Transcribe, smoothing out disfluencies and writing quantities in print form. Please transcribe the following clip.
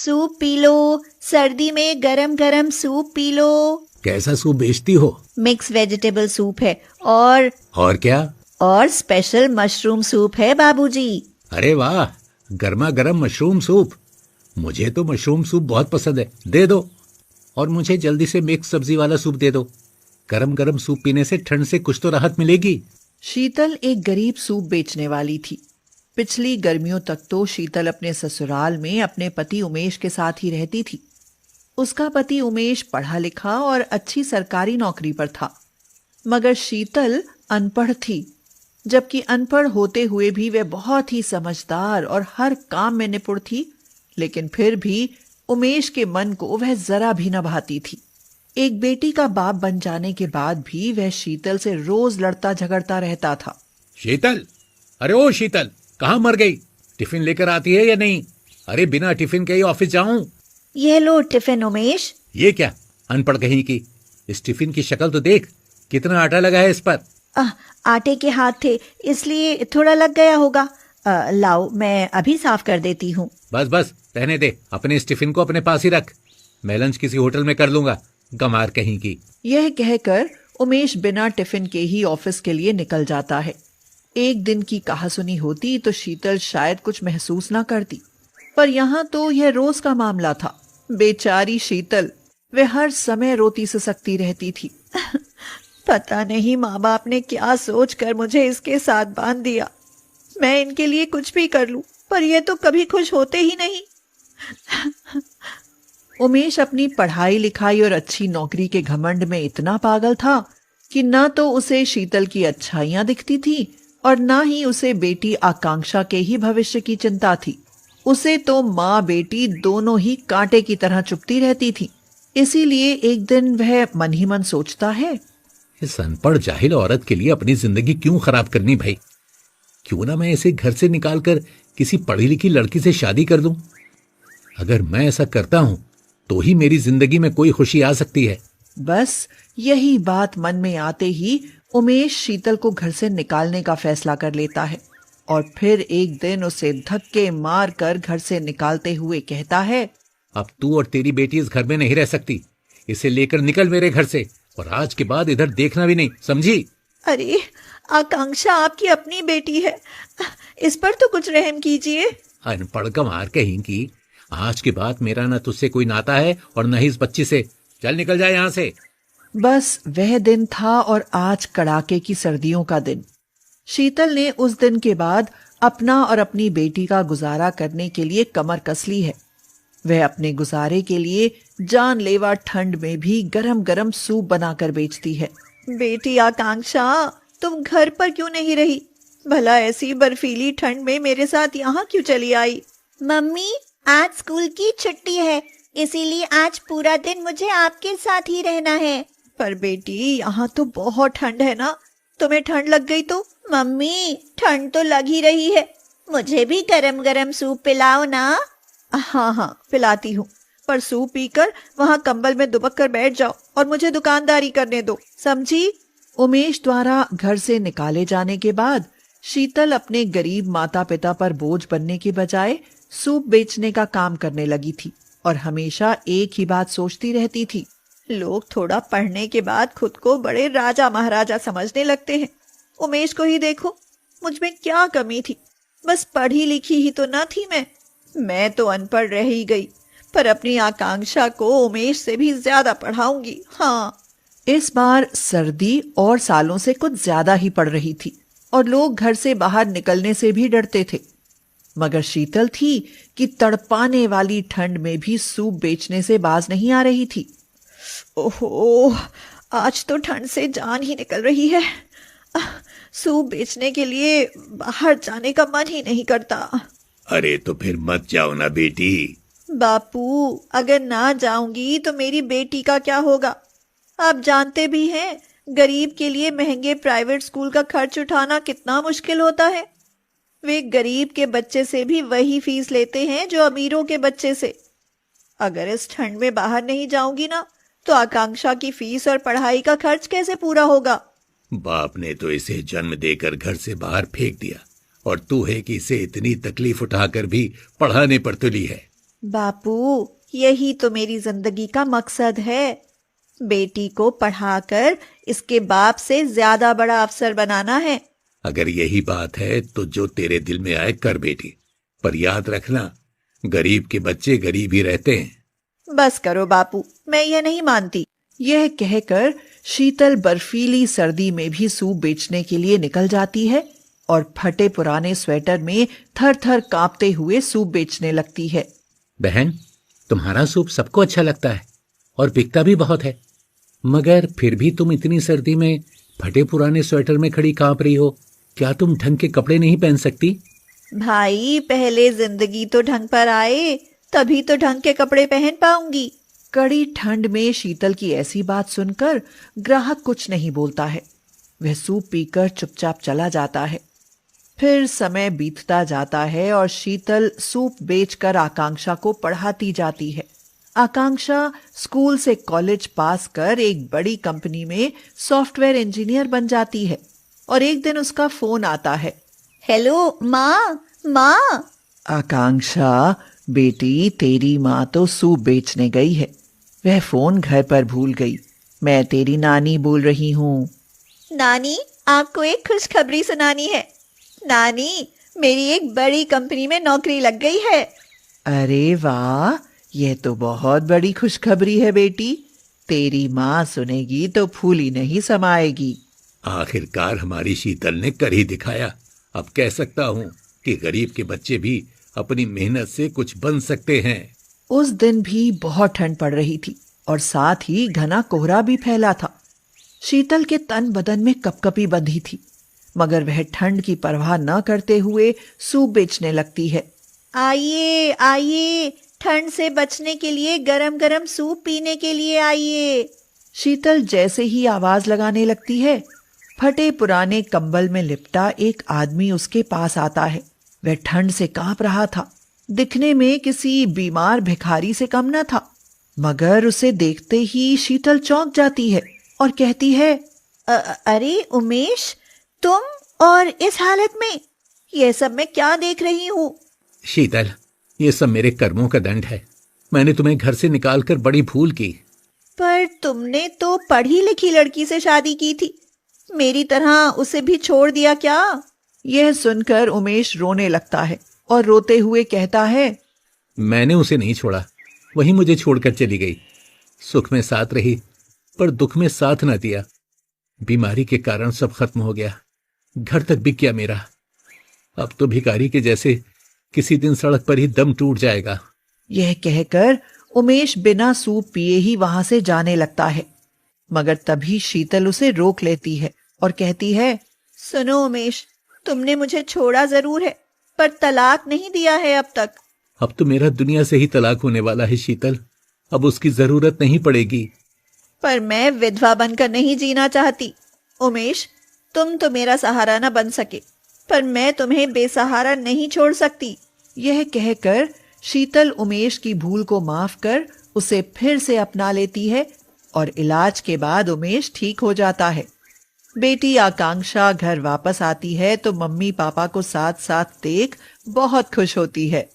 Soup P low, सर्दी में गरम गरम सूप पी लो। कैसा सूप बेचती हो? मिक्स वेजिटेबल सूप है और क्या? और स्पेशल मशरूम सूप है बाबूजी। अरे वाह, गर्मा गर्म मशरूम सूप। मुझे तो मशरूम सूप बहुत पसंद है, दे दो। और मुझे जल्दी से मिक्स सब्जी वाला सूप दे दो। गरम गरम सूप पीने से ठंड से कुछ तो राहत मिलेगी। शीतल एक गरीब सूप बेचने वाली थी। पिछली गर्मियों तक तो शीतल अपने ससुराल में अपने पति उमेश के साथ ही रहती थी। उसका पति उमेश पढ़ा लिखा और अच्छी सरकारी नौकरी पर था, मगर शीतल अनपढ़ थी। जबकि अनपढ़ होते हुए भी वह बहुत ही समझदार और हर काम में निपुण थी, लेकिन फिर भी उमेश के मन को वह जरा भी न भाती थी। एक बेटी का बाप बन जाने के बाद भी वह शीतल से रोज लड़ता झगड़ता रहता था। शीतल, अरे ओ शीतल, कहाँ मर गई? टिफिन लेकर आती है या नहीं? अरे बिना टिफिन के ही ऑफिस जाऊं? ये लो टिफिन उमेश। ये क्या, अनपढ़ कहीं की। इस टिफिन की शक्ल तो देख, कितना आटा लगा है इस पर। आटे के हाथ थे इसलिए थोड़ा लग गया होगा। लाओ मैं अभी साफ कर देती हूँ। बस बस रहने दे, अपने इस टिफिन को अपने पास ही रख। मैं लंच किसी होटल में कर लूंगा, गंवार कहीं की। यह कहकर उमेश बिना टिफिन के ही ऑफिस के लिए निकल जाता है। एक दिन की कहासुनी होती तो शीतल शायद कुछ महसूस ना करती, पर यहाँ तो यह रोज का मामला था। बेचारी शीतल, वह हर समय रोती ससकती रहती थी। पता नहीं माँ बाप ने क्या सोच कर मुझे इसके साथ बांध दिया। मैं इनके लिए कुछ भी कर लूं, पर ये तो कभी खुश होते ही नहीं। उमेश अपनी पढ़ाई लिखाई और अच्छी नौकरी के घमंड में इतना पागल था कि न तो उसे शीतल की अच्छाइयां दिखती थी और न ही उसे बेटी आकांक्षा के ही भविष्य की चिंता थी। उसे तो माँ बेटी दोनों ही कांटे की तरह चुभती रहती थी। इसीलिए एक दिन वह मन ही मन सोचता है, इस अनपढ़ जाहिल औरत के लिए अपनी जिंदगी क्यों खराब करनी भाई? क्यों ना मैं इसे घर से निकालकर किसी पढ़ी लिखी लड़की से शादी कर दूं। अगर मैं ऐसा करता हूं तो ही मेरी जिंदगी में कोई खुशी आ सकती है। बस यही बात मन में आते ही उमेश शीतल को घर से निकालने का फैसला कर लेता है और फिर एक दिन उसे धक्के मार कर घर से निकालते हुए कहता है, अब तू और तेरी बेटी इस घर में नहीं रह सकती। इसे लेकर निकल मेरे घर से, और आज के बाद इधर देखना भी नहीं, समझी? अरे आकांक्षा आपकी अपनी बेटी है, इस पर तो कुछ रहम कीजिए। अनपढ़ गंवार कहीं की। आज के बाद मेरा न तुझसे कोई नाता है और न ही इस बच्ची से। चल निकल जाए यहाँ से। बस वह दिन था और आज कड़ाके की सर्दियों का दिन। शीतल ने उस दिन के बाद अपना और अपनी बेटी का गुजारा करने के लिए कमर कस ली है। वह अपने गुजारे के लिए जानलेवा ठंड में भी गरम गरम सूप बनाकर बेचती है। बेटी आकांक्षा, तुम घर पर क्यों नहीं रही? भला ऐसी बर्फीली ठंड में मेरे साथ यहाँ क्यों चली आई? मम्मी, आज स्कूल की छुट्टी है, इसीलिए आज पूरा दिन मुझे आपके साथ ही रहना है। पर बेटी यहाँ तो बहुत ठंड है ना, तुम्हें ठंड लग गई तो? मम्मी, ठंड तो लग ही रही है, मुझे भी गरम गरम सूप पिलाओ ना। हाँ पिलाती हूँ, पर सूप पीकर वहाँ कंबल में दुबक कर बैठ जाओ और मुझे दुकानदारी करने दो, समझी? उमेश द्वारा घर से निकाले जाने के बाद शीतल अपने गरीब माता पिता पर बोझ बनने के बजाय सूप बेचने का काम करने लगी थी और हमेशा एक ही बात सोचती रहती थी, लोग थोड़ा पढ़ने के बाद खुद को बड़े राजा महाराजा समझने लगते हैं। उमेश को ही देखो, मुझ में क्या कमी थी? बस पढ़ी लिखी ही तो न थी मैं तो अनपढ़ रह ही गई, पर अपनी आकांक्षा को उमेश से भी ज्यादा पढ़ाऊंगी। हाँ। इस बार सर्दी और सालों से कुछ ज्यादा ही पड़ रही थी और लोग घर से बाहर निकलने से भी डरते थे, मगर शीतल थी कि तड़पाने वाली ठंड में भी सूप बेचने से बाज नहीं आ रही थी। ओहो, आज तो ठंड से जान ही निकल रही है। सूप बेचने के लिए बाहर जाने का मन ही नहीं करता। अरे तो फिर मत जाओ ना बेटी। बापू, अगर ना जाऊंगी तो मेरी बेटी का क्या होगा? आप जानते भी हैं, गरीब के लिए महंगे प्राइवेट स्कूल का खर्च उठाना कितना मुश्किल होता है। वे गरीब के बच्चे से भी वही फीस लेते हैं जो अमीरों के बच्चे से। अगर इस ठंड में बाहर नहीं जाऊंगी ना, तो आकांक्षा की फीस और पढ़ाई का खर्च कैसे पूरा होगा? बाप ने तो इसे जन्म देकर घर से बाहर फेंक दिया, और तू है कि इसे इतनी तकलीफ उठाकर भी पढ़ाने पर तुली है। बापू, यही तो मेरी जिंदगी का मकसद है, बेटी को पढ़ाकर इसके बाप से ज्यादा बड़ा अफसर बनाना है। अगर यही बात है तो जो तेरे दिल में आए कर बेटी, पर याद रखना गरीब के बच्चे गरीब ही रहते हैं। बस करो बापू, मैं ये नहीं मानती। यह कहकर शीतल बर्फीली सर्दी में भी सूप बेचने के लिए निकल जाती है और फटे पुराने स्वेटर में थर थर कांपते हुए सूप बेचने लगती है। बहन, तुम्हारा सूप सबको अच्छा लगता है और बिकता भी बहुत है, मगर फिर भी तुम इतनी सर्दी में फटे पुराने स्वेटर में खड़ी कांप रही हो। क्या तुम ढंग के कपड़े नहीं पहन सकती? भाई, पहले जिंदगी तो ढंग पर आए, तभी तो ढंग के कपड़े पहन पाऊंगी। कड़ी ठंड में शीतल की ऐसी बात सुनकर ग्राहक कुछ नहीं बोलता है। वह सूप पीकर चुपचाप चला जाता है। फिर समय बीतता जाता है और शीतल सूप बेचकर आकांक्षा को पढ़ाती जाती है। आकांक्षा स्कूल से कॉलेज पास कर एक बड़ी कंपनी में सॉफ्टवेयर इंजीनियर बन जाती है और एक दिन उसका फोन आता है। हेलो माँ, माँ। आकांक्षा बेटी, तेरी माँ तो सूप बेचने गई है। वह फोन घर पर भूल गई। मैं तेरी नानी बोल रही हूँ। नानी, आपको एक खुशखबरी सुनानी है। नानी, मेरी एक बड़ी कंपनी में नौकरी लग गई है। अरे वाह, यह तो बहुत बड़ी खुशखबरी है बेटी। तेरी माँ सुनेगी तो फूली नहीं समाएगी। आखिरकार हमारी शीतल ने कर ही दिखाया। अब कह सकता हूँ कि गरीब के बच्चे भी अपनी मेहनत से कुछ बन सकते हैं। उस दिन भी बहुत ठंड पड़ रही थी और साथ ही घना कोहरा भी फैला था। शीतल के तन बदन में कपकपी बंधी थी, मगर वह ठंड की परवाह न करते हुए सूप बेचने लगती है। आइए आइए, ठंड से बचने के लिए गरम गरम सूप पीने के लिए आइए। शीतल जैसे ही आवाज लगाने लगती है, फटे पुराने कंबल में लिपटा एक आदमी उसके पास आता है। वह ठंड से कांप रहा था। दिखने में किसी बीमार भिखारी से कम न था, मगर उसे देखते ही शीतल चौंक जाती है और कहती है, अरे उमेश, तुम और इस हालत में? यह सब मैं क्या देख रही हूँ? शीतल, ये सब मेरे कर्मों का दंड है। मैंने तुम्हें घर से निकालकर बड़ी भूल की। पर तुमने तो पढ़ी लिखी लड़की से शादी की थी, मेरी तरह उसे भी छोड़ दिया क्या? यह सुनकर उमेश रोने लगता है और रोते हुए कहता है, मैंने उसे नहीं छोड़ा, वही मुझे छोड़कर चली गई। सुख में साथ रही पर दुख में साथ न दिया। बीमारी के कारण सब खत्म हो गया, घर तक बिक गया मेरा। अब तो भिखारी के जैसे किसी दिन सड़क पर ही दम टूट जाएगा। यह कहकर उमेश बिना सूप पिए ही वहां से जाने लगता है, मगर तभी शीतल उसे रोक लेती है और कहती है, सुनो उमेश, तुमने मुझे छोड़ा जरूर है, पर तलाक नहीं दिया है अब तक। अब तो मेरा दुनिया से ही तलाक होने वाला है शीतल, अब उसकी जरूरत नहीं पड़ेगी। पर मैं विधवा बनकर नहीं जीना चाहती। उमेश, तुम तो मेरा सहारा न बन सके, पर मैं तुम्हें बेसहारा नहीं छोड़ सकती। यह कहकर शीतल उमेश की भूल को माफ कर उसे फिर से अपना लेती है और इलाज के बाद उमेश ठीक हो जाता है। बेटी आकांक्षा घर वापस आती है तो मम्मी पापा को साथ साथ देख बहुत खुश होती है।